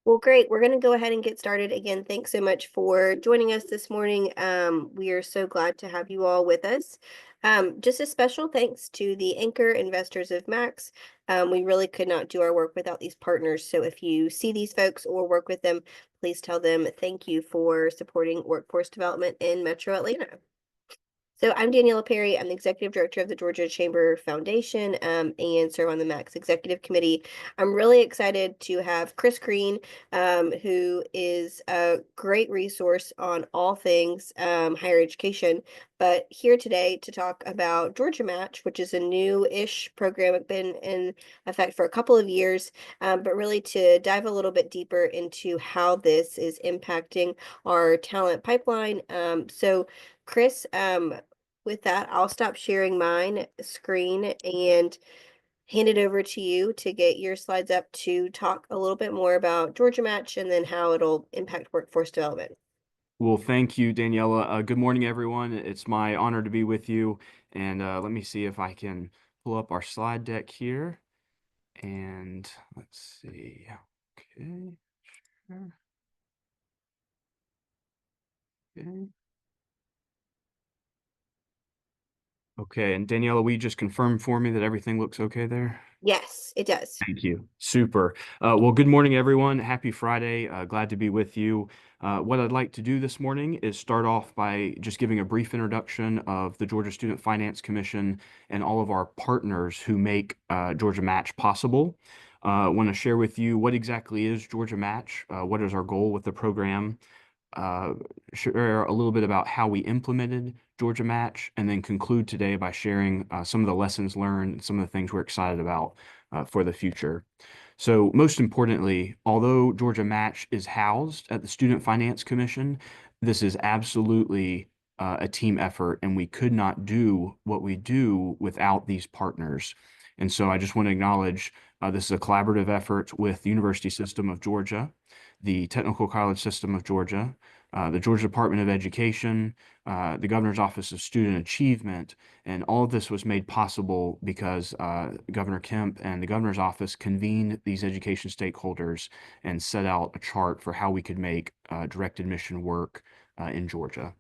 Well, great. We're going to go ahead and get started again. Thanks so much for joining us this morning. We are so glad to have you all with us. Just a special thanks to the anchor investors of Max. We really could not do our work without these partners. So if you see these folks or work with them, please tell them thank you for supporting workforce development in Metro Atlanta. So I'm Daniela Perry. I'm the executive director of the Georgia Chamber Foundation, and serve on the Max Executive Committee. I'm really excited to have Chris Green, who is a great resource on all things higher education, but here today to talk about Georgia Match, which is a new-ish program. It's been in effect for a couple of years, but really to dive a little bit deeper into how this is impacting our talent pipeline. So Chris, with that, I'll stop sharing mine screen and hand it over to you to get your slides up to talk a little bit more about Georgia Match and then how it'll impact workforce development. Well, thank you, Daniela. Good morning, everyone. It's my honor to be with you. And let me see if I can pull up our slide deck here. And let's see. Okay, sure. Okay. Okay, and Daniela, will you just confirm for me that everything looks okay there? Yes, it does. Thank you. Super. Well, good morning, everyone. Happy Friday. Glad to be with you. What I'd like to do this morning is start off by just giving a brief introduction of the Georgia Student Finance Commission and all of our partners who make Georgia Match possible. I want to share with you what exactly is Georgia Match, what is our goal with the program, uh, share a little bit about how we implemented Georgia Match, and then conclude today by sharing some of the lessons learned and some of the things we're excited about for the future. So most importantly, although Georgia Match is housed at the Student Finance Commission, this is absolutely a team effort, and we could not do what we do without these partners. And so I just want to acknowledge this is a collaborative effort with the University System of Georgia, the Technical College System of Georgia, the Georgia Department of Education, the Governor's Office of Student Achievement, and all of this was made possible because Governor Kemp and the Governor's Office convened these education stakeholders and set out a chart for how we could make direct admission work in Georgia.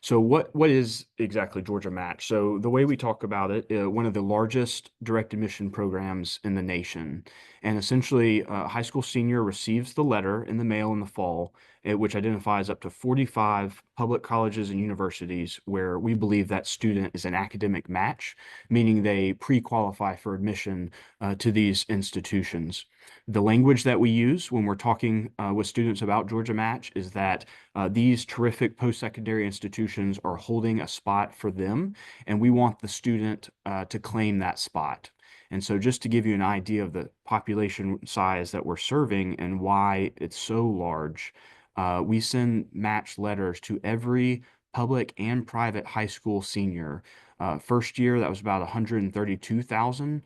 So what is exactly Georgia Match? So the way we talk about it, one of the largest direct admission programs in the nation. And essentially, a high school senior receives the letter in the mail in the fall, which identifies up to 45 public colleges and universities where we believe that student is an academic match, meaning they pre-qualify for admission to these institutions. The language that we use when we're talking with students about Georgia Match is that these terrific post-secondary institutions are holding a spot for them, and we want the student to claim that spot. And so just to give you an idea of the population size that we're serving and why it's so large, we send match letters to every public and private high school senior. First year, that was about 132,000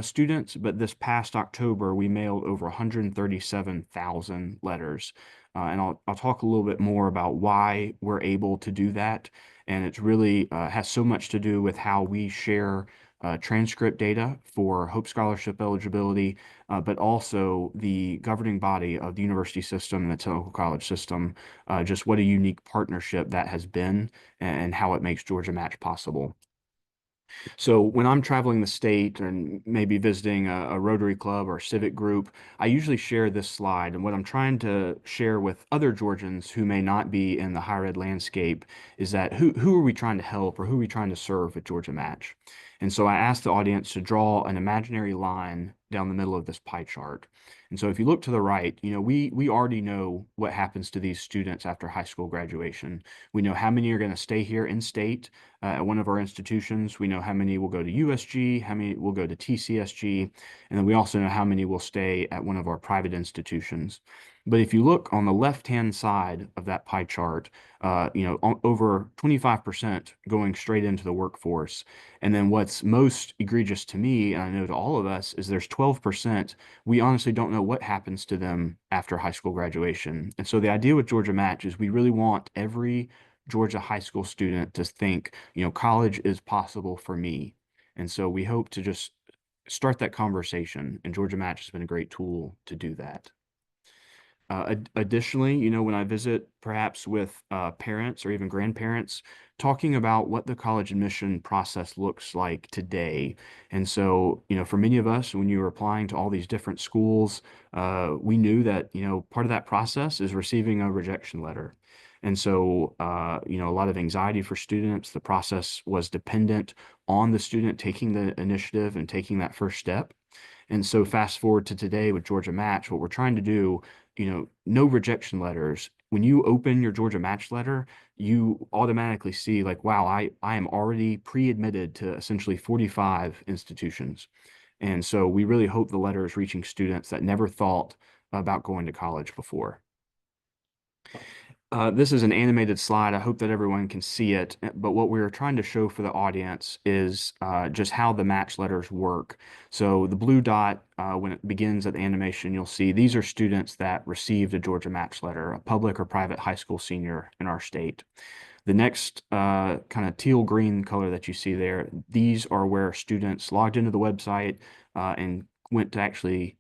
students, but this past October, we mailed over 137,000 letters. And I'll talk a little bit more about why we're able to do that. And it's really has so much to do with how we share transcript data for Hope Scholarship eligibility, but also the governing body of the university system and the technical college system. Just what a unique partnership that has been and how it makes Georgia Match possible. So when I'm traveling the state and maybe visiting a Rotary Club or civic group, I usually share this slide. And what I'm trying to share with other Georgians who may not be in the higher ed landscape is that who are we trying to help or who are we trying to serve at Georgia Match? And so I asked the audience to draw an imaginary line down the middle of this pie chart. And so if you look to the right, we already know what happens to these students after high school graduation. We know how many are going to stay here in state at one of our institutions. We know how many will go to USG, how many will go to TCSG, and then we also know how many will stay at one of our private institutions. But if you look on the left-hand side of that pie chart, over 25% going straight into the workforce. And then what's most egregious to me, and I know to all of us, is there's 12% we honestly don't know what happens to them after high school graduation. And so the idea with Georgia Match is we really want every Georgia high school student to think, college is possible for me. And so we hope to just start that conversation, and Georgia Match has been a great tool to do that. Additionally, when I visit perhaps with parents or even grandparents, talking about what the college admission process looks like today. And so, for many of us, when you were applying to all these different schools, we knew that, part of that process is receiving a rejection letter. And so, a lot of anxiety for students. The process was dependent on the student taking the initiative and taking that first step. And so fast forward to today with Georgia Match, what we're trying to do, no rejection letters. When you open your Georgia Match letter, you automatically see like, wow, I am already pre-admitted to essentially 45 institutions. And so we really hope the letter is reaching students that never thought about going to college before. This is an animated slide. I hope that everyone can see it. But what we are trying to show for the audience is just how the match letters work. So the blue dot, when it begins at the animation, you'll see these are students that received a Georgia Match letter, a public or private high school senior in our state. The next kind of teal green color that you see there, these are where students logged into the website and went to actually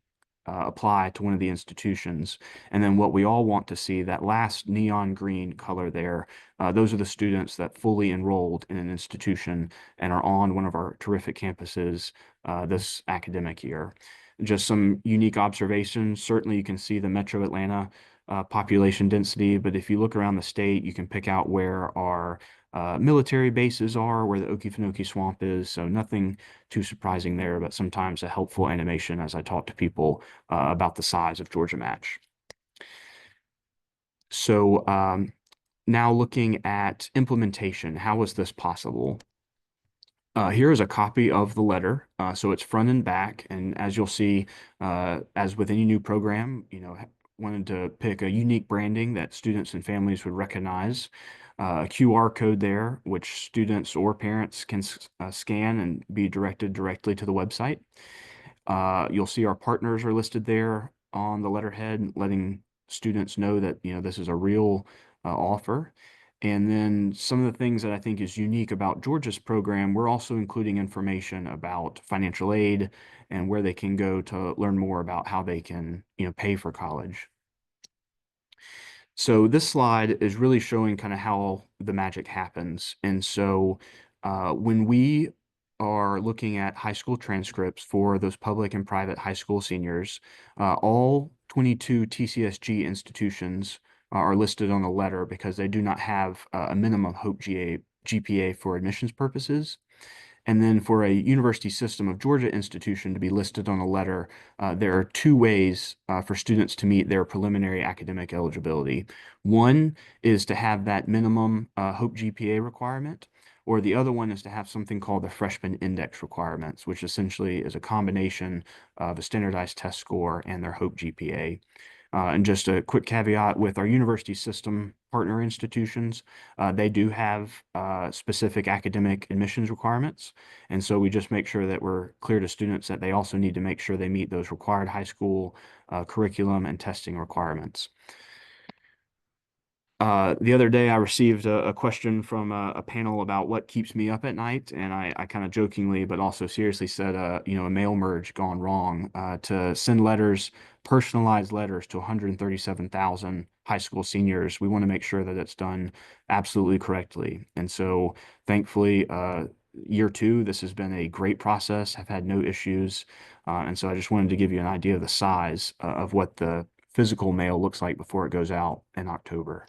apply to one of the institutions. And then what we all want to see, that last neon green color there, those are the students that fully enrolled in an institution and are on one of our terrific campuses this academic year. Just some unique observations. Certainly you can see the Metro Atlanta population density, but if you look around the state, you can pick out where our military bases are, where the Okefenokee Swamp is. So nothing too surprising there, but sometimes a helpful animation as I talk to people about the size of Georgia Match. So now looking at implementation, how was this possible? Here is a copy of the letter. So it's front and back. And as you'll see, as with any new program, wanted to pick a unique branding that students and families would recognize. A QR code there, which students or parents can scan and be directed directly to the website. You'll see our partners are listed there on the letterhead, letting students know that, this is a real offer. And then some of the things that I think is unique about Georgia's program, we're also including information about financial aid and where they can go to learn more about how they can, pay for college. So this slide is really showing kind of how the magic happens. And so when we are looking at high school transcripts for those public and private high school seniors, all 22 TCSG institutions are listed on the letter because they do not have a minimum Hope GPA for admissions purposes. And then for a University System of Georgia institution to be listed on a letter, there are two ways for students to meet their preliminary academic eligibility. One is to have that minimum Hope GPA requirement, or the other one is to have something called the freshman index requirements, which essentially is a combination of a standardized test score and their Hope GPA. And just a quick caveat with our university system partner institutions, they do have specific academic admissions requirements. And so we just make sure that we're clear to students that they also need to make sure they meet those required high school curriculum and testing requirements. The other day, I received a question from a panel about what keeps me up at night, and I kind of jokingly, but also seriously said, a mail merge gone wrong to send letters, personalized letters to 137,000 high school seniors. We want to make sure that it's done absolutely correctly, and so thankfully, year two, this has been a great process. I've had no issues, and so I just wanted to give you an idea of the size of what the physical mail looks like before it goes out in October.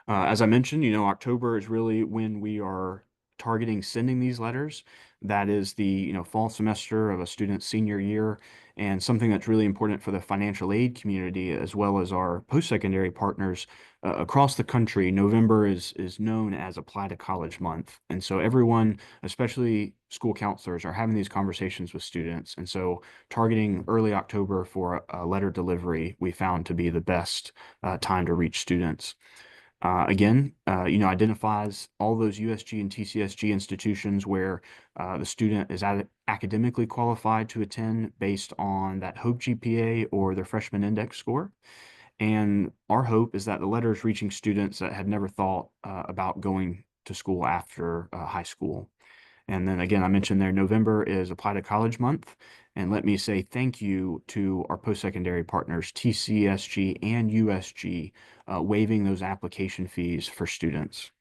As I mentioned, October is really when we are targeting sending these letters. That is the, fall semester of a student's senior year, and something that's really important for the financial aid community as well as our post-secondary partners across the country. November is known as Apply to College Month, and so everyone, especially school counselors, are having these conversations with students. And so targeting early October for a letter delivery, we found to be the best time to reach students. Again, identifies all those USG and TCSG institutions where the student is academically qualified to attend based on that Hope GPA or their freshman index score. And our hope is that the letter is reaching students that had never thought about going to school after high school. And then again, I mentioned there, November is Apply to College Month. And let me say thank you to our post-secondary partners, TCSG and USG, waiving those application fees for students.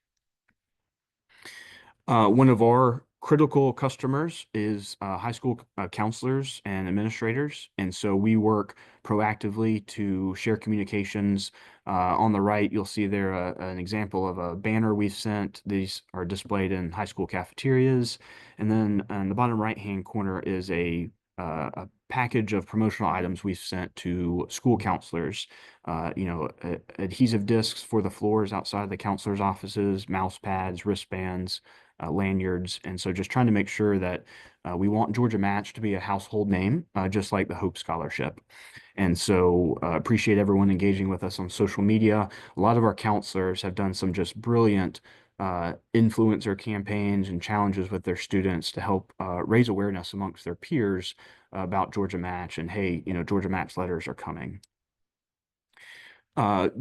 One of our critical customers is high school counselors and administrators. And so we work proactively to share communications. On the right, you'll see there an example of a banner we've sent. These are displayed in high school cafeterias. And then on the bottom right-hand corner is a package of promotional items we've sent to school counselors. Adhesive discs for the floors outside the counselors' offices, mouse pads, wristbands, lanyards. And so just trying to make sure that we want Georgia Match to be a household name, just like the Hope Scholarship. And so appreciate everyone engaging with us on social media. A lot of our counselors have done some just brilliant influencer campaigns and challenges with their students to help raise awareness amongst their peers about Georgia Match and, hey, Georgia Match letters are coming.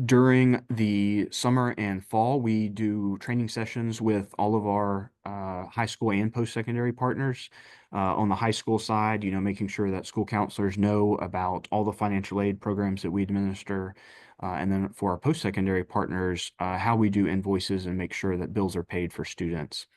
During the summer and fall, we do training sessions with all of our high school and post-secondary partners. On the high school side, making sure that school counselors know about all the financial aid programs that we administer. And then for our post-secondary partners, how we do invoices and make sure that bills are paid for students.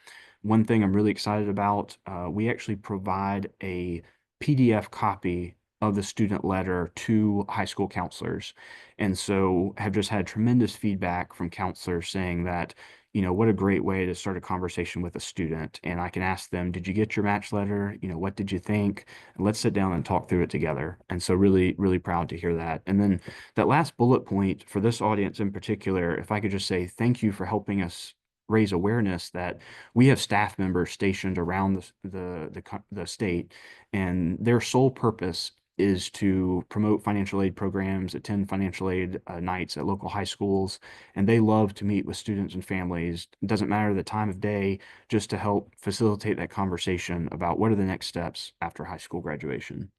One thing I'm really excited about, we actually provide a PDF copy of the student letter to high school counselors. And so have just had tremendous feedback from counselors saying that, what a great way to start a conversation with a student. And I can ask them, did you get your match letter? What did you think? And let's sit down and talk through it together. And so really, really proud to hear that. And then that last bullet point for this audience in particular, if I could just say thank you for helping us raise awareness that we have staff members stationed around the state, and their sole purpose is to promote financial aid programs, attend financial aid nights at local high schools, and they love to meet with students and families. It doesn't matter the time of day, just to help facilitate that conversation about what are the next steps after high school graduation.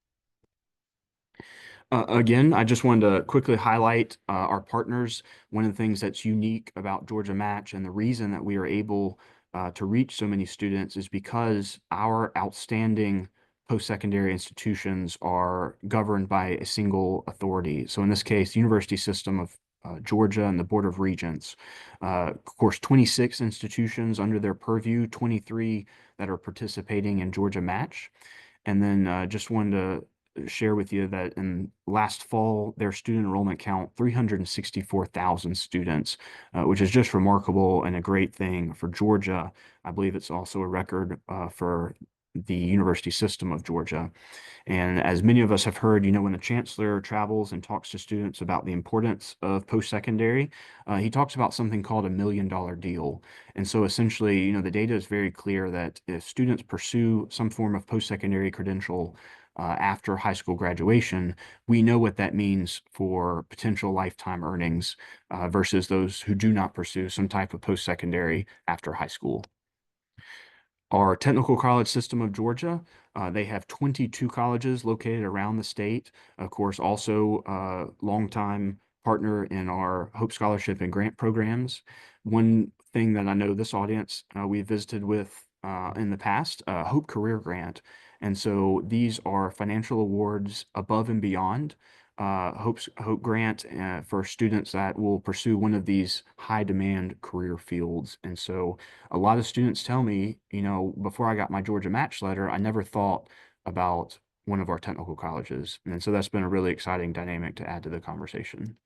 Again, I just wanted to quickly highlight our partners. One of the things that's unique about Georgia Match and the reason that we are able to reach so many students is because our outstanding post-secondary institutions are governed by a single authority. So in this case, the University System of Georgia and the Board of Regents. Of course, 26 institutions under their purview, 23 that are participating in Georgia Match. And then just wanted to share with you that in last fall, their student enrollment count, 364,000 students, which is just remarkable and a great thing for Georgia. I believe it's also a record for the University System of Georgia. And as many of us have heard, when the chancellor travels and talks to students about the importance of post-secondary, he talks about something called $1 million deal. And so essentially, the data is very clear that if students pursue some form of post-secondary credential after high school graduation, we know what that means for potential lifetime earnings versus those who do not pursue some type of post-secondary after high school. Our technical college system of Georgia, they have 22 colleges located around the state. Of course, also a longtime partner in our Hope Scholarship and grant programs. One thing that I know this audience we visited with in the past, Hope Career Grant. And so these are financial awards above and beyond Hope Grant for students that will pursue one of these high demand career fields. And so a lot of students tell me, before I got my Georgia Match letter, I never thought about one of our technical colleges. And so that's been a really exciting dynamic to add to the conversation.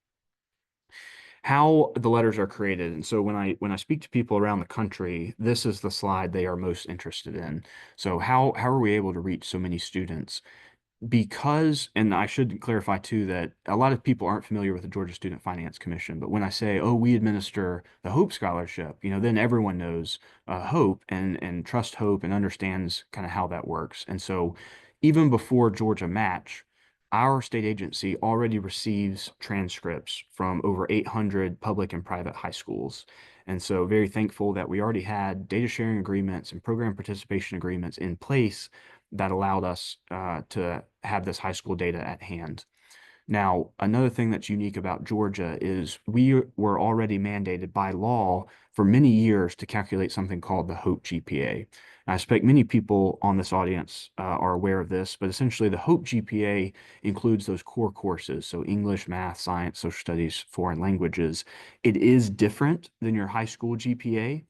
How the letters are created. And so when I speak to people around the country, this is the slide they are most interested in. So how are we able to reach so many students? Because, and I should clarify too, that a lot of people aren't familiar with the Georgia Student Finance Commission, but when I say, oh, we administer the Hope Scholarship, then everyone knows Hope and trust Hope and understands kind of how that works. And so even before Georgia Match, our state agency already receives transcripts from over 800 public and private high schools. And so very thankful that we already had data sharing agreements and program participation agreements in place that allowed us to have this high school data at hand. Now, another thing that's unique about Georgia is we were already mandated by law for many years to calculate something called the HOPE GPA. I expect many people on this audience are aware of this, but essentially the HOPE GPA includes those core courses, so English, math, science, social studies, foreign languages. It is different than your high school GPA,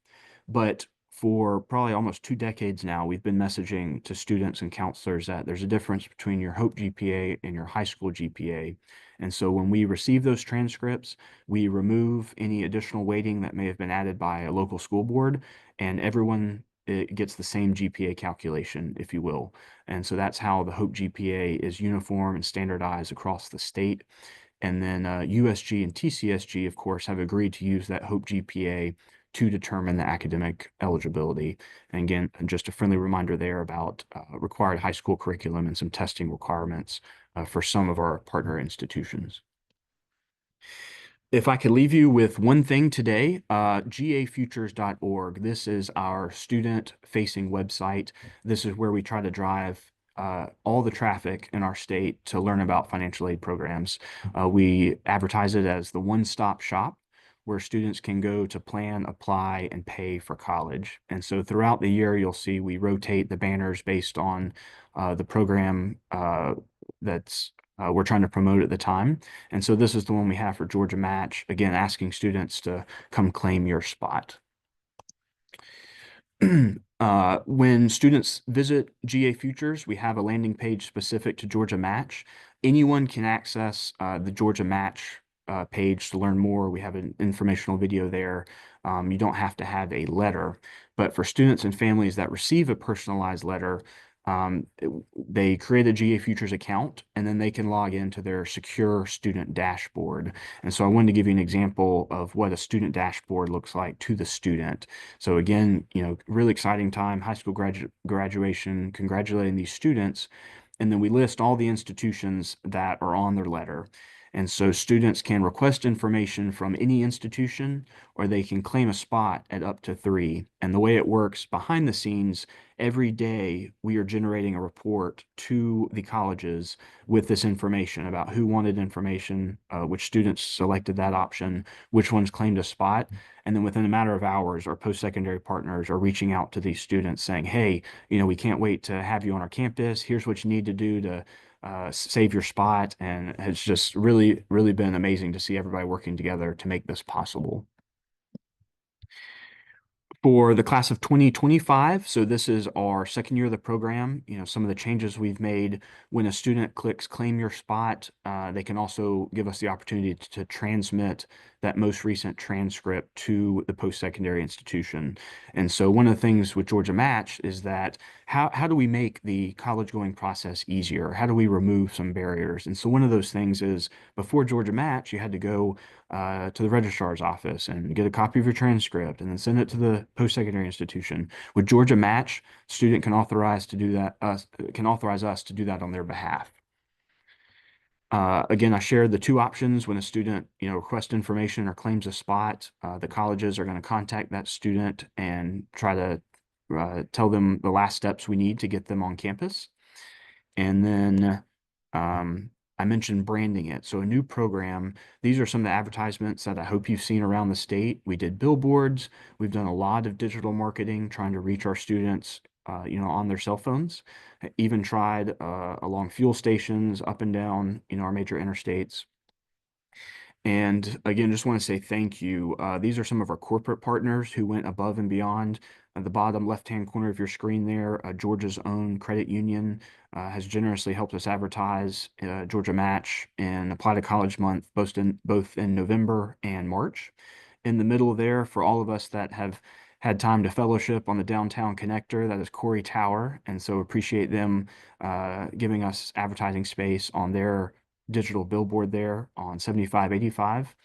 but for probably almost 2 decades now, we've been messaging to students and counselors that there's a difference between your HOPE GPA and your high school GPA. And so when we receive those transcripts, we remove any additional weighting that may have been added by a local school board, and everyone gets the same GPA calculation, if you will. And so that's how the HOPE GPA is uniform and standardized across the state. And then USG and TCSG, of course, have agreed to use that HOPE GPA to determine the academic eligibility. And again, just a friendly reminder there about required high school curriculum and some testing requirements for some of our partner institutions. If I could leave you with one thing today, gafutures.org. This is our student-facing website. This is where we try to drive all the traffic in our state to learn about financial aid programs. We advertise it as the one-stop shop where students can go to plan, apply, and pay for college. And so throughout the year, you'll see we rotate the banners based on the program that's we're trying to promote at the time. And so this is the one we have for Georgia Match, again, asking students to come claim your spot. When students visit GA Futures, we have a landing page specific to Georgia Match. Anyone can access the Georgia Match page to learn more. We have an informational video there. You don't have to have a letter, but for students and families that receive a personalized letter, they create a GA Futures account and then they can log into their secure student dashboard. And so I wanted to give you an example of what a student dashboard looks like to the student. So again, really exciting time, high school graduation, congratulating these students. And then we list all the institutions that are on their letter. And so students can request information from any institution, or they can claim a spot at up to 3. And the way it works behind the scenes, every day we are generating a report to the colleges with this information about who wanted information, which students selected that option, which ones claimed a spot. And then within a matter of hours, our post-secondary partners are reaching out to these students saying, hey, we can't wait to have you on our campus. Here's what you need to do to save your spot. And it's just really, really been amazing to see everybody working together to make this possible. For the class of 2025, so this is our second year of the program. Some of the changes we've made: when a student clicks claim your spot, they can also give us the opportunity to transmit that most recent transcript to the post-secondary institution. And so one of the things with Georgia Match is that how do we make the college going process easier? How do we remove some barriers? And so one of those things is, before Georgia Match, you had to go to the registrar's office and get a copy of your transcript and then send it to the post-secondary institution. With Georgia Match, student can authorize us to do that on their behalf. Again, I shared the two options. When a student, requests information or claims a spot, the colleges are going to contact that student and try to tell them the last steps we need to get them on campus. And then I mentioned branding it. So a new program, these are some of the advertisements that I hope you've seen around the state. We did billboards. We've done a lot of digital marketing, trying to reach our students, on their cell phones. I even tried along fuel stations, up and down, our major interstates. And again, just want to say thank you. These are some of our corporate partners who went above and beyond. At the bottom left-hand corner of your screen there, Georgia's own credit union has generously helped us advertise Georgia Match and Apply to College Month, both in November and March. In the middle there, for all of us that have had time to fellowship on the downtown connector, that is Corey Tower. And so appreciate them giving us advertising space on their digital billboard there on 7585.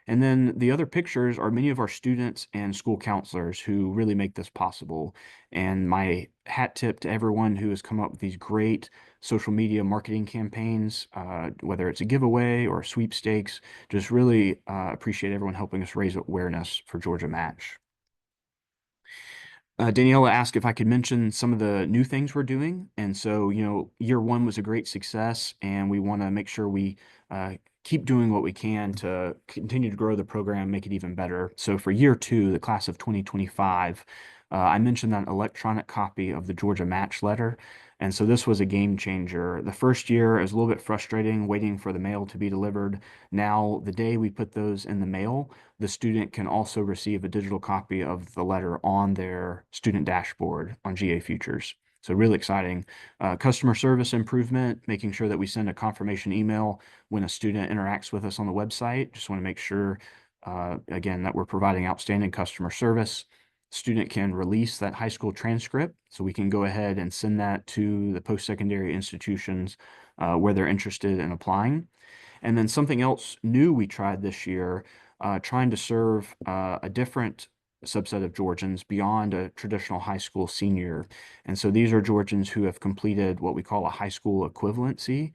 And then the other pictures are many of our students and school counselors who really make this possible. And my hat tip to everyone who has come up with these great social media marketing campaigns, whether it's a giveaway or sweepstakes. Just really appreciate everyone helping us raise awareness for Georgia Match. Daniela asked if I could mention some of the new things we're doing. And so, year one was a great success, and we want to make sure we keep doing what we can to continue to grow the program, make it even better. So for year two, the class of 2025, I mentioned that electronic copy of the Georgia Match Letter. And so this was a game changer. The first year, it was a little bit frustrating waiting for the mail to be delivered. Now, the day we put those in the mail, the student can also receive a digital copy of the letter on their student dashboard on GA Futures. So really exciting. Customer service improvement, making sure that we send a confirmation email when a student interacts with us on the website. Just want to make sure, again, that we're providing outstanding customer service. Student can release that high school transcript, so we can go ahead and send that to the post-secondary institutions where they're interested in applying. And then something else new we tried this year, trying to serve a different subset of Georgians beyond a traditional high school senior. And so these are Georgians who have completed what we call a high school equivalency.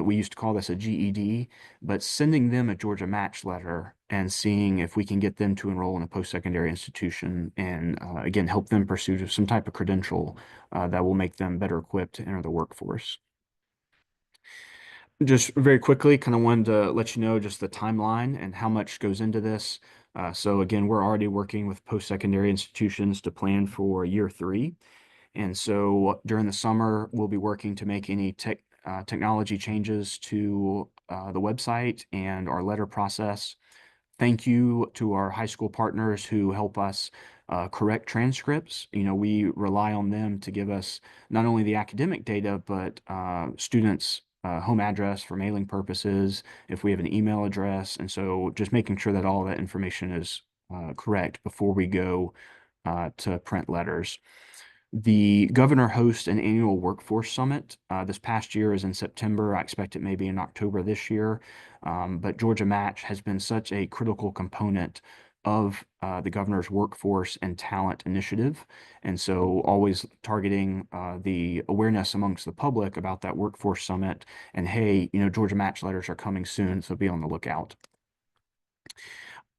We used to call this a GED, but sending them a Georgia Match letter and seeing if we can get them to enroll in a post-secondary institution and again help them pursue some type of credential that will make them better equipped to enter the workforce. Just very quickly, kind of wanted to let you know just the timeline and how much goes into this. So again, we're already working with post-secondary institutions to plan for year three. And so during the summer, we'll be working to make any technology changes to the website and our letter process. Thank you to our high school partners who help us correct transcripts. We rely on them to give us not only the academic data, but students' home address for mailing purposes, if we have an email address. And so just making sure that all that information is correct before we go to print letters. The governor hosts an annual workforce summit. This past year is in September. I expect it may be in October this year. But Georgia Match has been such a critical component of the governor's workforce and talent initiative. And so always targeting the awareness amongst the public about that workforce summit. And hey, Georgia Match letters are coming soon, so be on the lookout.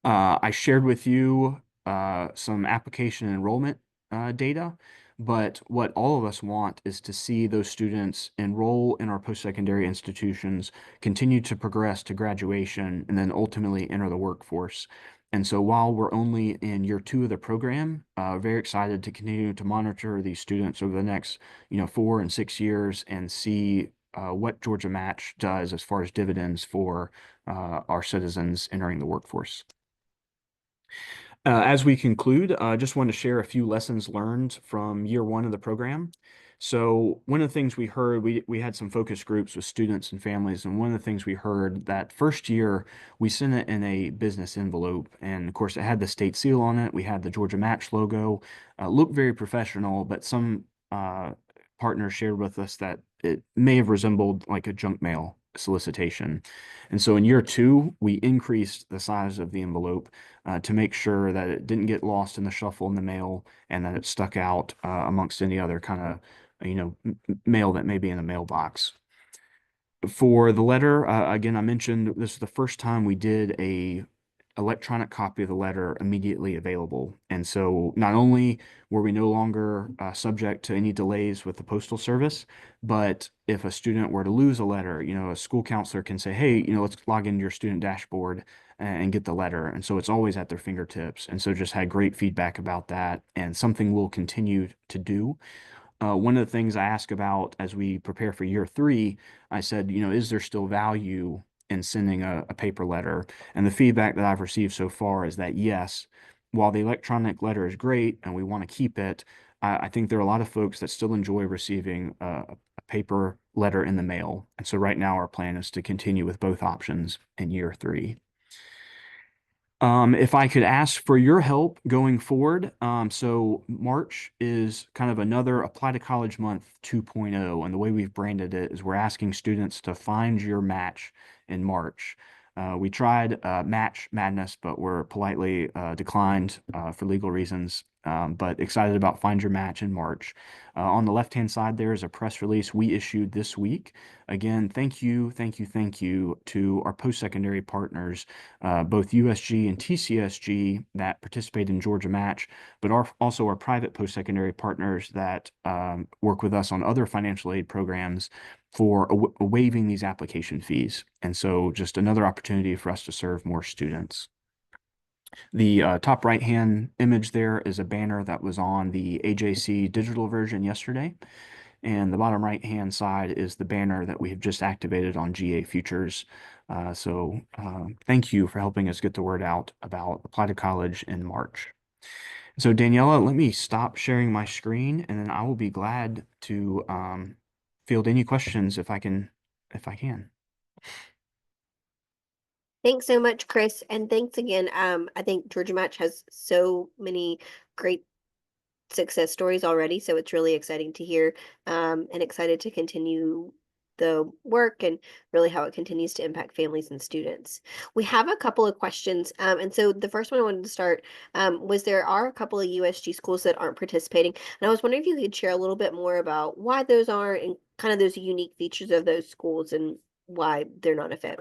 I shared with you some application enrollment data, but what all of us want is to see those students enroll in our post-secondary institutions, continue to progress to graduation, and then ultimately enter the workforce. And so while we're only in year two of the program, very excited to continue to monitor these students over the next, 4 and 6 years and see what Georgia Match does as far as dividends for our citizens entering the workforce. As we conclude, I just want to share a few lessons learned from year one of the program. So one of the things we heard, we had some focus groups with students and families, and one of the things we heard that first year we sent it in a business envelope, and of course it had the state seal on it. We had the Georgia Match logo, looked very professional, but some partners shared with us that it may have resembled like a junk mail solicitation. And so in year two, we increased the size of the envelope to make sure that it didn't get lost in the shuffle in the mail and that it stuck out amongst any other kind of, mail that may be in the mailbox. For the letter, again, I mentioned this is the first time we did a electronic copy of the letter immediately available. And so not only were we no longer subject to any delays with the postal service, but if a student were to lose a letter, a school counselor can say, hey, let's log into your student dashboard and get the letter. And so it's always at their fingertips. And so just had great feedback about that and something we'll continue to do. One of the things I ask about as we prepare for year three, I said, is there still value in sending a paper letter? And the feedback that I've received so far is that yes, while the electronic letter is great and we want to keep it, I think there are a lot of folks that still enjoy receiving a paper letter in the mail. And so right now our plan is to continue with both options in year three. If I could ask for your help going forward, so March is kind of another Apply to College Month 2.0, and the way we've branded it is we're asking students to find your match in March. We tried Match Madness, but were politely declined for legal reasons. but excited about Find Your Match in March. On the left-hand side, there is a press release we issued this week. Again, thank you, thank you, thank you to our post-secondary partners, both USG and TCSG that participate in Georgia Match, but also our private post-secondary partners that work with us on other financial aid programs for waiving these application fees. And so just another opportunity for us to serve more students. The top right-hand image there is a banner that was on the AJC digital version yesterday. And the bottom right-hand side is the banner that we have just activated on GA Futures. Thank you for helping us get the word out about Apply to College in March. So Daniela, let me stop sharing my screen, and then I will be glad to field any questions if I can. Thanks so much, Chris, and thanks again. I think Georgia Match has so many great success stories already, so it's really exciting to hear, and excited to continue the work and really how it continues to impact families and students. We have a couple of questions, and so the first one I wanted to start was there are a couple of USG schools that aren't participating, and I was wondering if you could share a little bit more about why those aren't and kind of those unique features of those schools and why they're not a fit.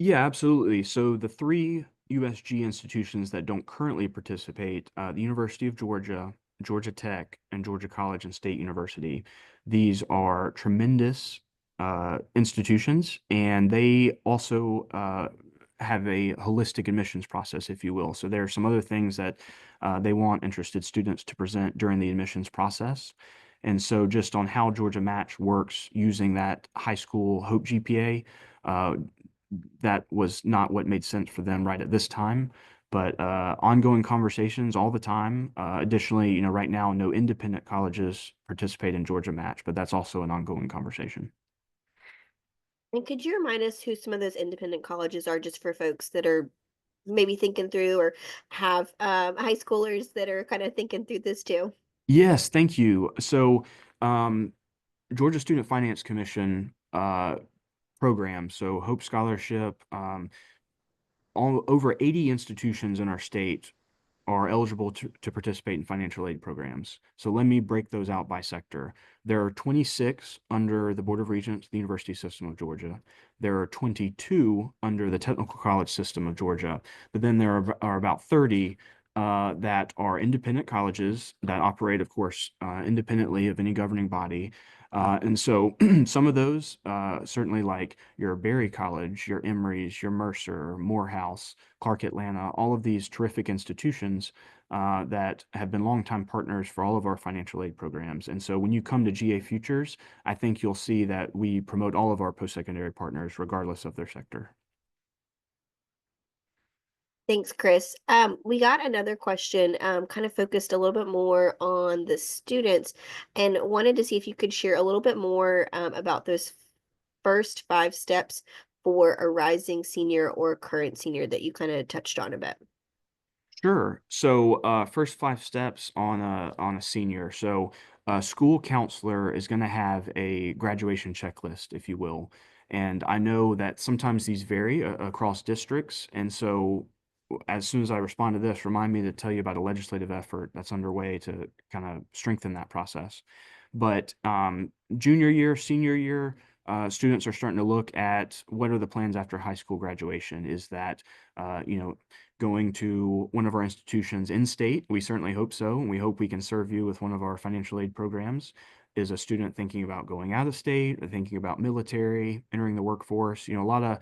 Yeah, absolutely. So the three USG institutions that don't currently participate, the University of Georgia, Georgia Tech, and Georgia College and State University, these are tremendous institutions, and they also have a holistic admissions process, if you will. So there are some other things that they want interested students to present during the admissions process. And so just on how Georgia Match works using that high school Hope GPA, that was not what made sense for them right at this time. But ongoing conversations all the time. Additionally, right now, no independent colleges participate in Georgia Match, but that's also an ongoing conversation. And could you remind us who some of those independent colleges are just for folks that are maybe thinking through or have high schoolers that are kind of thinking through this too? Yes, thank you. So, Georgia Student Finance Commission program, so Hope Scholarship, over 80 institutions in our state are eligible to participate in financial aid programs. So let me break those out by sector. There are 26 under the Board of Regents, the University System of Georgia. There are 22 under the Technical College System of Georgia. But then there are about 30 that are independent colleges that operate, of course, independently of any governing body. And so some of those, certainly like your Berry College, your Emory's, your Mercer, Morehouse, Clark Atlanta, all of these terrific institutions that have been longtime partners for all of our financial aid programs. And so when you come to GA Futures, I think you'll see that we promote all of our post-secondary partners regardless of their sector. Thanks, Chris. We got another question, kind of focused a little bit more on the students and wanted to see if you could share a little bit more about those first 5 steps for a rising senior or current senior that you kind of touched on a bit. Sure. So, first 5 steps on a senior. So, a school counselor is going to have a graduation checklist, if you will. And I know that sometimes these vary across districts. And so, as soon as I respond to this, remind me to tell you about a legislative effort that's underway to kind of strengthen that process. But junior year, senior year, students are starting to look at what are the plans after high school graduation. Is that, going to one of our institutions in state? We certainly hope so. And we hope we can serve you with one of our financial aid programs. Is a student thinking about going out of state, or thinking about military, entering the workforce? A lot of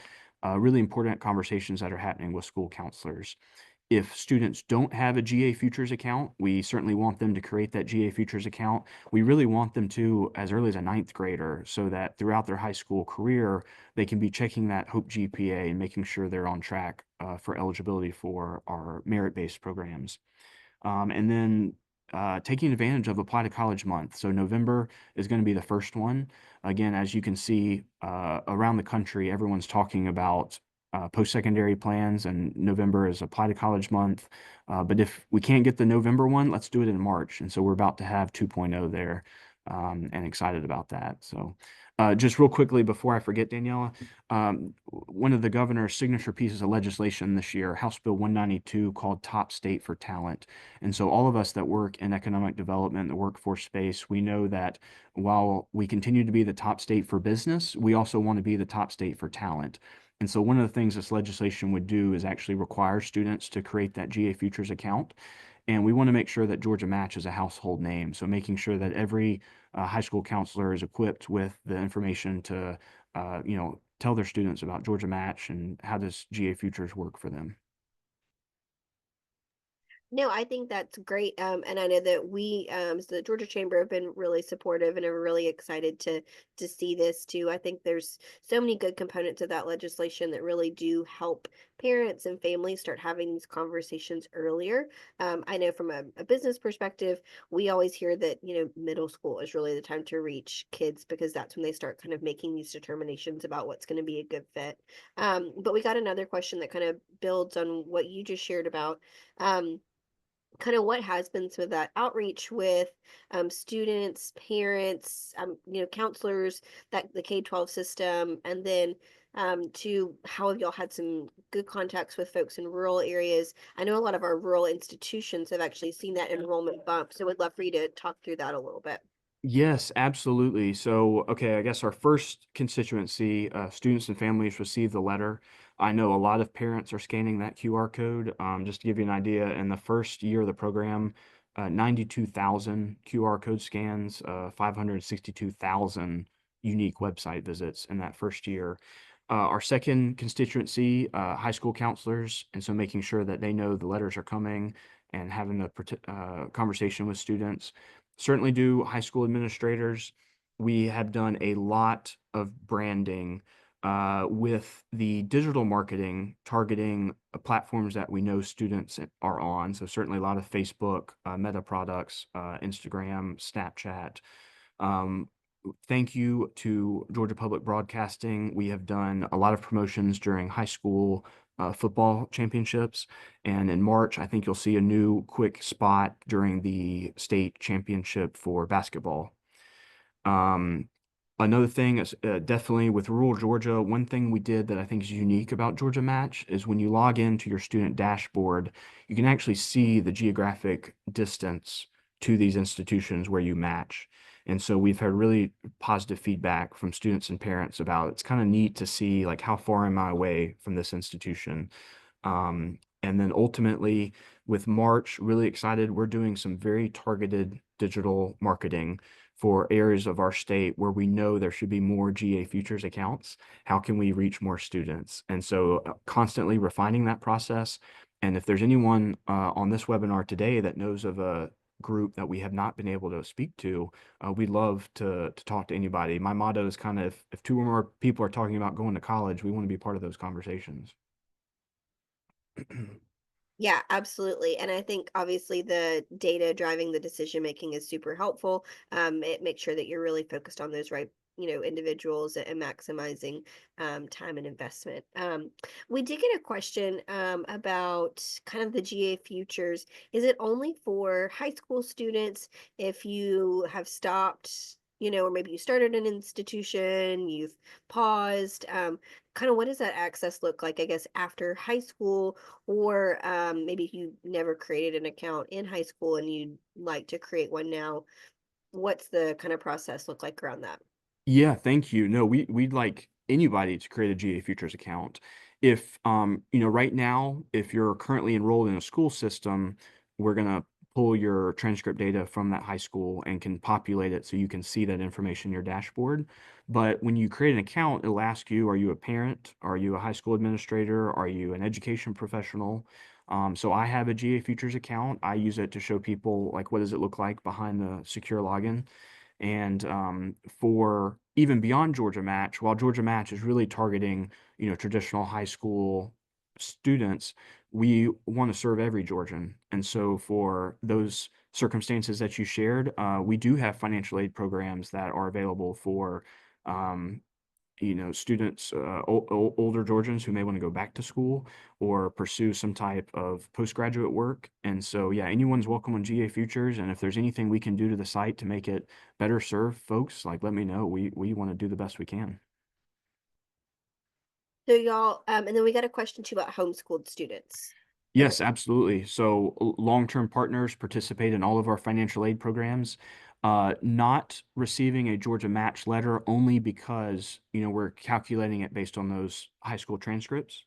really important conversations that are happening with school counselors. If students don't have a GA Futures account, we certainly want them to create that GA Futures account. We really want them to as early as a ninth grader so that throughout their high school career, they can be checking that Hope GPA and making sure they're on track for eligibility for our merit-based programs. And then taking advantage of Apply to College Month. So November is going to be the first one. Again, as you can see around the country, everyone's talking about post-secondary plans, and November is Apply to College Month. But if we can't get the November one, let's do it in March. And so we're about to have 2.0 there. and excited about that. So, just real quickly before I forget, Daniela, one of the governor's signature pieces of legislation this year, House Bill 192, called Top State for Talent. And so, all of us that work in economic development, the workforce space, we know that while we continue to be the top state for business, we also want to be the top state for talent. And so, one of the things this legislation would do is actually require students to create that GA Futures account. And we want to make sure that Georgia Match is a household name. So making sure that every high school counselor is equipped with the information to, tell their students about Georgia Match and how does GA Futures work for them. No, I think that's great. And I know that we, as the Georgia Chamber, have been really supportive and are really excited to see this too. I think there's so many good components of that legislation that really do help parents and families start having these conversations earlier. I know from a business perspective, we always hear that, middle school is really the time to reach kids because that's when they start kind of making these determinations about what's going to be a good fit. But we got another question that kind of builds on what you just shared about. Kind of what has been some of that outreach with students, parents, counselors, that the K-12 system, and then to how have y'all had some good contacts with folks in rural areas? I know a lot of our rural institutions have actually seen that enrollment bump, so we'd love for you to talk through that a little bit. Yes, absolutely. So, okay, I guess our first constituency, students and families receive the letter. I know a lot of parents are scanning that QR code. Just to give you an idea, in the first year of the program, 92,000 QR code scans, 562,000 unique website visits in that first year. Our second constituency, high school counselors, and so making sure that they know the letters are coming and having a conversation with students. Certainly do high school administrators. We have done a lot of branding with the digital marketing targeting platforms that we know students are on. So certainly a lot of Facebook, Meta products, Instagram, Snapchat. Um, Thank you to Georgia Public Broadcasting. We have done a lot of promotions during high school football championships. And in March, I think you'll see a new quick spot during the state championship for basketball. Um, Another thing is definitely with rural Georgia, one thing we did that I think is unique about Georgia Match is when you log into your student dashboard, you can actually see the geographic distance to these institutions where you match. And so we've had really positive feedback from students and parents about it's kind of neat to see like how far am I away from this institution. And then ultimately with March, really excited, we're doing some very targeted digital marketing for areas of our state where we know there should be more GA Futures accounts. How can we reach more students? And so constantly refining that process. And if there's anyone on this webinar today that knows of a group that we have not been able to speak to, we'd love to talk to anybody. My motto is kind of if two or more people are talking about going to college, we want to be part of those conversations. Yeah, absolutely. And I think obviously the data driving the decision making is super helpful. It makes sure that you're really focused on those right, individuals and maximizing time and investment. We did get a question about kind of the GA futures. Is it only for high school students if you have stopped? Or maybe you started an institution, you've paused. Kind of what does that access look like, I guess, after high school? Or maybe you never created an account in high school and you'd like to create one now. What's the kind of process look like around that? Yeah, thank you. No, we'd like anybody to create a GA Futures account. If right now, if you're currently enrolled in a school system, we're gonna pull your transcript data from that high school and can populate it so you can see that information in your dashboard. But when you create an account, it'll ask you, are you a parent? Are you a high school administrator? Are you an education professional? So I have a GA Futures account. I use it to show people like what does it look like behind the secure login. And for even beyond Georgia Match, while Georgia Match is really targeting, traditional high school students, we want to serve every Georgian. And so for those circumstances that you shared, we do have financial aid programs that are available for um, students, older Georgians who may want to go back to school or pursue some type of postgraduate work. And so, yeah, anyone's welcome on GA Futures. And if there's anything we can do to the site to make it better serve folks, like let me know. We want to do the best we can. So y'all, and then we got a question too about homeschooled students. And Yes, absolutely. So long-term partners participate in all of our financial aid programs. Not receiving a Georgia Match letter only because, we're calculating it based on those high school transcripts.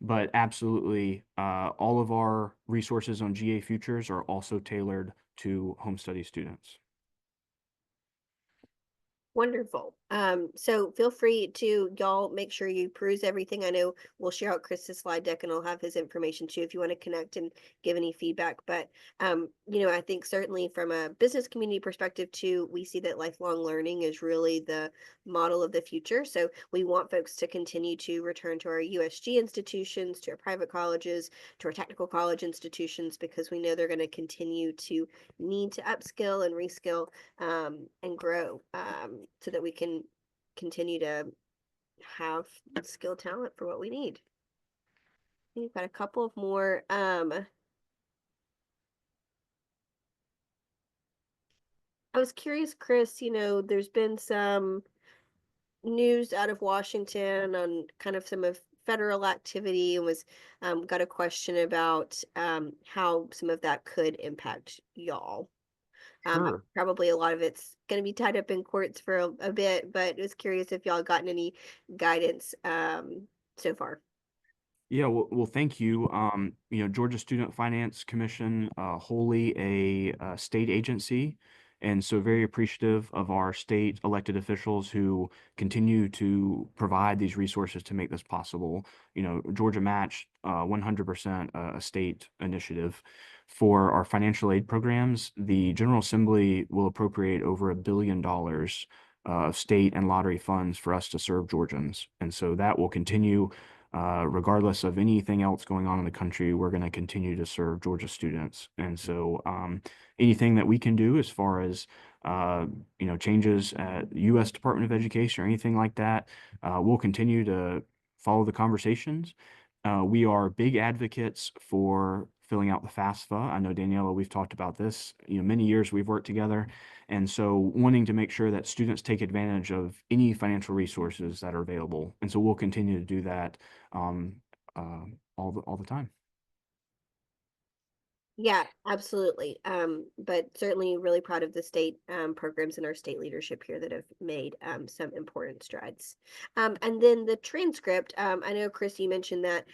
But absolutely, all of our resources on GA Futures are also tailored to home study students. wonderful. So feel free to y'all make sure you peruse everything. I know we'll share out Chris's slide deck and I'll have his information too if you want to connect and give any feedback. But I think certainly from a business community perspective too, we see that lifelong learning is really the model of the future. So we want folks to continue to return to our USG institutions, to our private colleges, to our technical college institutions, because we know they're going to continue to need to upskill and reskill and grow so that we can continue to have skill talent for what we need. We've got a couple of more. I was curious, Chris, there's been some news out of Washington on kind of some of federal activity and was got a question about how some of that could impact y'all. Sure. Probably a lot of it's going to be tied up in courts for a bit, but I was curious if y'all gotten any guidance so far. Yeah, well, thank you. Georgia Student Finance Commission, wholly a state agency, and so very appreciative of our state elected officials who continue to provide these resources to make this possible. Georgia Match, 100% a state initiative. For our financial aid programs, the General Assembly will appropriate over $1 billion of state and lottery funds for us to serve Georgians, and so that will continue. Regardless of anything else going on in the country, we're going to continue to serve Georgia students. And so anything that we can do as far as changes at U.S. Department of Education or anything like that, we'll continue to follow the conversations. We are big advocates for filling out the FAFSA. I know, Daniela, we've talked about this. Many years we've worked together. And so wanting to make sure that students take advantage of any financial resources that are available. And so we'll continue to do that um, all the time. Yeah, absolutely. But certainly really proud of the state programs and our state leadership here that have made some important strides. And then the transcript, I know, Chris, you mentioned that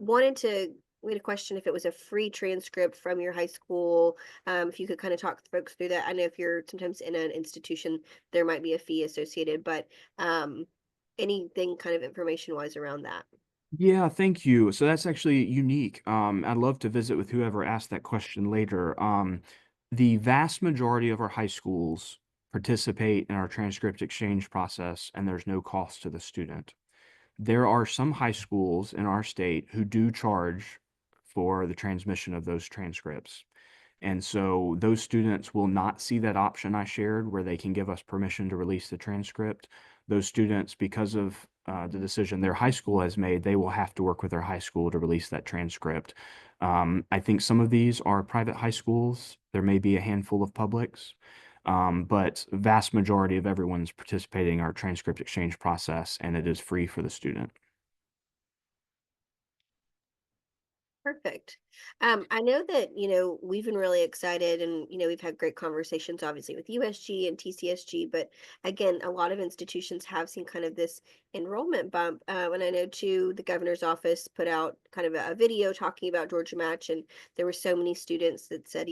wanted to, we had a question if it was a free transcript from your high school. If you could kind of talk folks through that. I know if you're sometimes in an institution, there might be a fee associated, but anything kind of information wise around that. Yeah, thank you. So that's actually unique. I'd love to visit with whoever asked that question later. The vast majority of our high schools participate in our transcript exchange process, and there's no cost to the student. There are some high schools in our state who do charge for the transmission of those transcripts. And so those students will not see that option I shared where they can give us permission to release the transcript. Those students, because of the decision their high school has made, they will have to work with their high school to release that transcript. I think some of these are private high schools. There may be a handful of publics, but vast majority of everyone's participating in our transcript exchange process, and it is free for the student. Perfect. I know that, we've been really excited and, we've had great conversations, obviously, with USG and TCSG, but again, a lot of institutions have seen kind of this enrollment bump. And I know too, the governor's office put out kind of a video talking about Georgia Match, and there were so many students that said,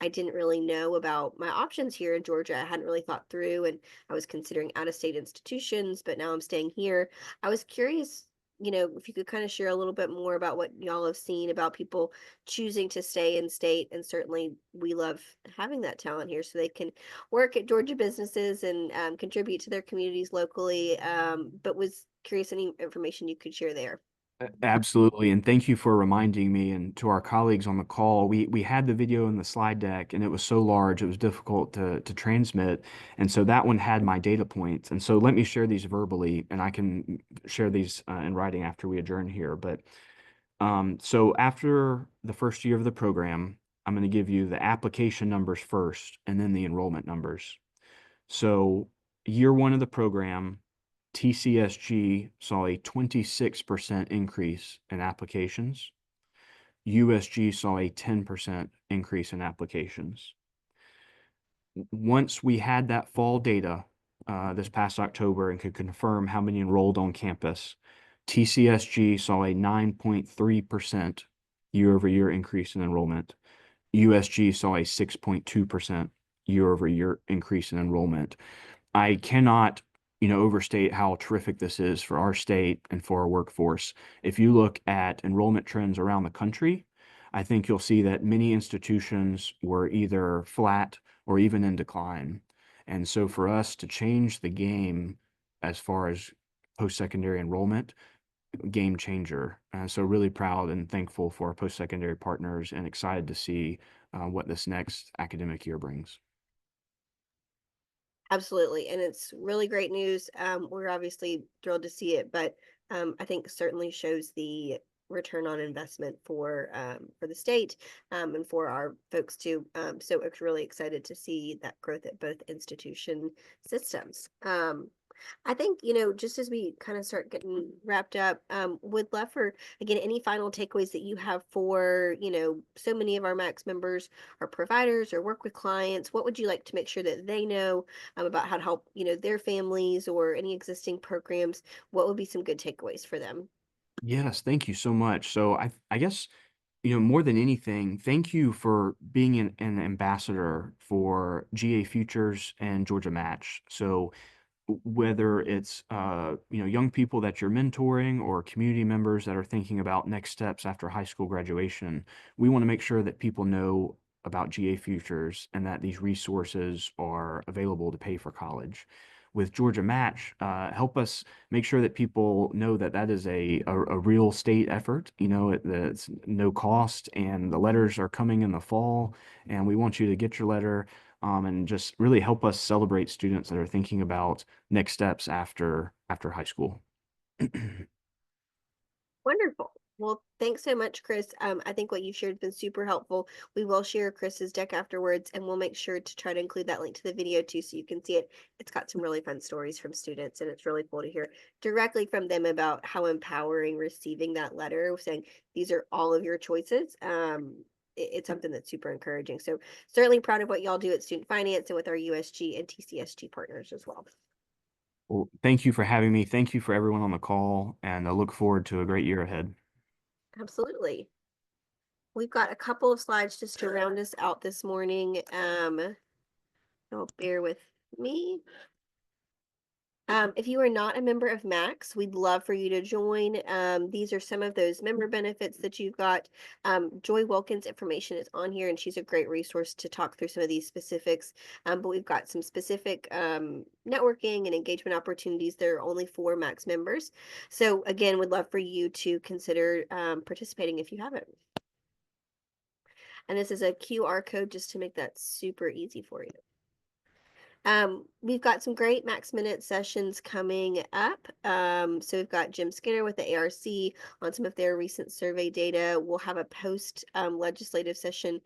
I didn't really know about my options here in Georgia. I hadn't really thought through, and I was considering out-of-state institutions, but now I'm staying here. I was curious if you could kind of share a little bit more about what y'all have seen about people choosing to stay in state. And certainly we love having that talent here so they can work at Georgia businesses and contribute to their communities locally. But was curious any information you could share there. Absolutely, and thank you for reminding me. And to our colleagues on the call, we had the video in the slide deck, and it was so large it was difficult to transmit. And so that one had my data points. And so let me share these verbally, and I can share these in writing after we adjourn here. But so after the first year of the program, I'm going to give you the application numbers first, and then the enrollment numbers. So year one of the program, TCSG saw a 26% increase in applications. USG saw a 10% increase in applications. Once we had that fall data this past October and could confirm how many enrolled on campus, TCSG saw a 9.3% year-over-year increase in enrollment. USG saw a 6.2% year-over-year increase in enrollment. I cannot, overstate how terrific this is for our state and for our workforce. If you look at enrollment trends around the country, I think you'll see that many institutions were either flat or even in decline. And so for us to change the game as far as post-secondary enrollment, game changer. So really proud and thankful for our post-secondary partners and excited to see what this next academic year brings. Absolutely. And it's really great news. We're obviously thrilled to see it, but I think certainly shows the return on investment for the state and for our folks too. So it's really excited to see that growth at both institution systems. I think, just as we kind of start getting wrapped up, would love for, again, any final takeaways that you have for, so many of our Max members are providers or work with clients. What would you like to make sure that they know about how to help, their families or any existing programs? What would be some good takeaways for them? Yes, thank you so much. So I guess, more than anything, thank you for being an ambassador for GA Futures and Georgia Match. So whether it's young people that you're mentoring or community members that are thinking about next steps after high school graduation, we want to make sure that people know about GA Futures and that these resources are available to pay for college. With Georgia Match, help us make sure that people know that that is a real state effort. It's no cost, and the letters are coming in the fall, and we want you to get your letter and just really help us celebrate students that are thinking about next steps after high school. Wonderful. Well, thanks so much, Chris. I think what you've shared has been super helpful. We will share Chris's deck afterwards, and we'll make sure to try to include that link to the video too, so you can see it. It's got some really fun stories from students, and it's really cool to hear directly from them about how empowering receiving that letter saying these are all of your choices. It's something that's super encouraging. So certainly proud of what y'all do at Student Finance and with our USG and TCSG partners as well. Well, thank you for having me. Thank you for everyone on the call, and I look forward to a great year ahead. Absolutely. We've got a couple of slides just to round us out this morning. Bear with me. If you are not a member of Max, we'd love for you to join. These are some of those member benefits that you've got. Joy Wilkins' information is on here, and she's a great resource to talk through some of these specifics. But we've got some specific networking and engagement opportunities that are only for Max members. So again, would love for you to consider participating if you haven't. And this is a QR code just to make that super easy for you. We've got some great Max Minute sessions coming up. So we've got Jim Skinner with the ARC on some of their recent survey data. We'll have a post legislative session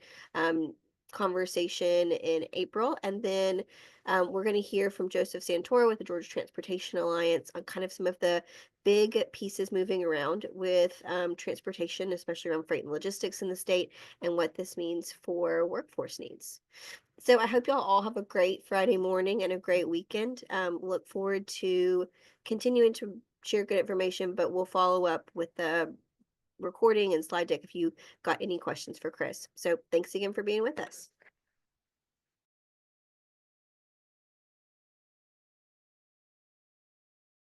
conversation in April. And then we're going to hear from Joseph Santoro with the Georgia Transportation Alliance on kind of some of the big pieces moving around with transportation, especially around freight and logistics in the state, and what this means for workforce needs. So I hope y'all all have a great Friday morning and a great weekend. Look forward to continuing to share good information, but we'll follow up with the recording and slide deck if you got any questions for Chris. So thanks again for being with us.